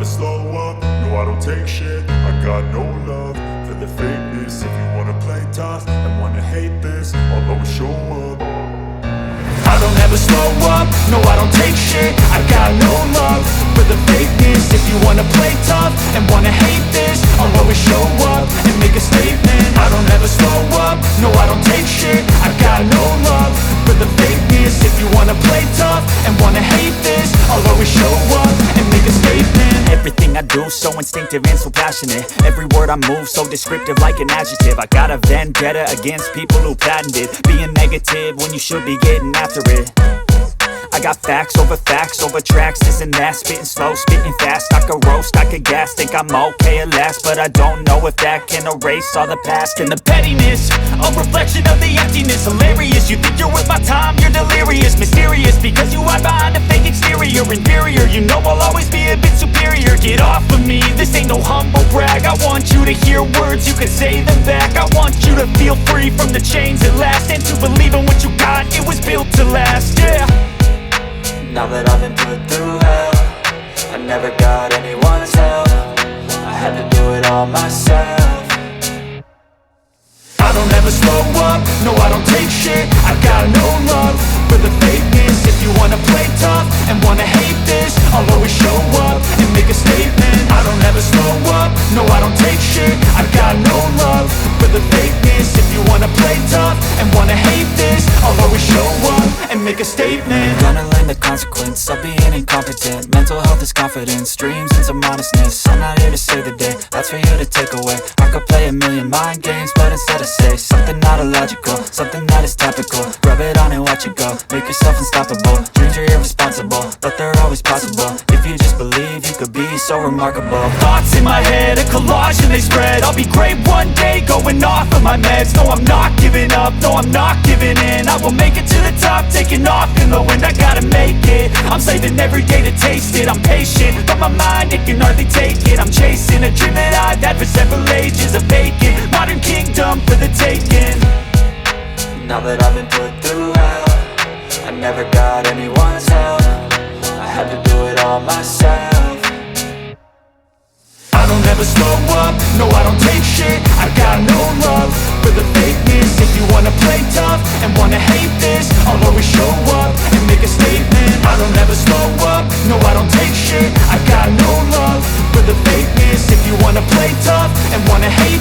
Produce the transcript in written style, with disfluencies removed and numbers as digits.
slow up, no I don't take shit. I got no love for the fakeness. If you wanna play tough and wanna hate this, I'll always show up. I don't ever slow up, no I don't take shit. I got no love for the fakeness. If you wanna play tough and wanna hate this, I'll always show up and make a statement. I don't ever slow up, no I don't take shit. I got no love for the fakeness. If you wanna play tough and wanna hate this, I'll always show up and make a statement. Everything I do so instinctive and so passionate. Every word I move so descriptive like an adjective. I got a vendetta against people who patented being negative when you should be getting after it. I got facts over tracks, this and that. Spitting slow, spitting fast, I could roast, I could gas. Think I'm okay at last, but I don't know if that can erase all the past. And the pettiness, a reflection of the emptiness. Hilarious, you think you're worth my time, you're delirious. Mysterious, because you hide behind a fake exterior. Inferior, you know I'll always be a bit superior. Get off of me, this ain't no humble brag. I want you to hear words, you can say them back. I want you to feel free from the chains at last, and to believe in what you got, it was built to last, yeah. Now that I've been put through hell, I never got anyone's help. I had to do it all myself. I don't ever slow up, no I don't take shit. I got no love for the fakeness. If you wanna play tough and wanna hate this, I'll always show up and make a statement. I don't ever slow up, no I don't take shit. I got no love for the fakeness. If you wanna play tough and wanna hate this, I'll always show up and make a statement. Gonna learn the consequence of being incompetent. Mental health is confidence, dreams and some honestness. I'm not here to save the day, that's for you to take away. I could play a million mind games, but instead I say something not illogical, something that is topical. Rub it on and watch it go, make yourself unstoppable. Dreams are irresponsible, but they're always possible. If you just believe, you could be so remarkable. Thoughts in my head, a collage and they spread. I'll be great one day, going off of my meds. No, I'm not giving up, no, I'm not giving in. I will make it to the top, taking off in the wind. I gotta make it, I'm saving every day to taste it. I'm patient, but my mind, it can hardly take it. I'm chasing a dream that I've had for several ages. A vacant, modern kingdom for the taking. Now that I've been put through hell, I never got anyone's help. I had to do it all myself. I don't ever slow up, no I don't take shit. I got no love for the fakeness. If you wanna play tough and wanna hate this, I'll always show up and make a statement. I don't ever slow up, no I don't take shit. I got no love for the fakeness. If you wanna play tough and wanna hate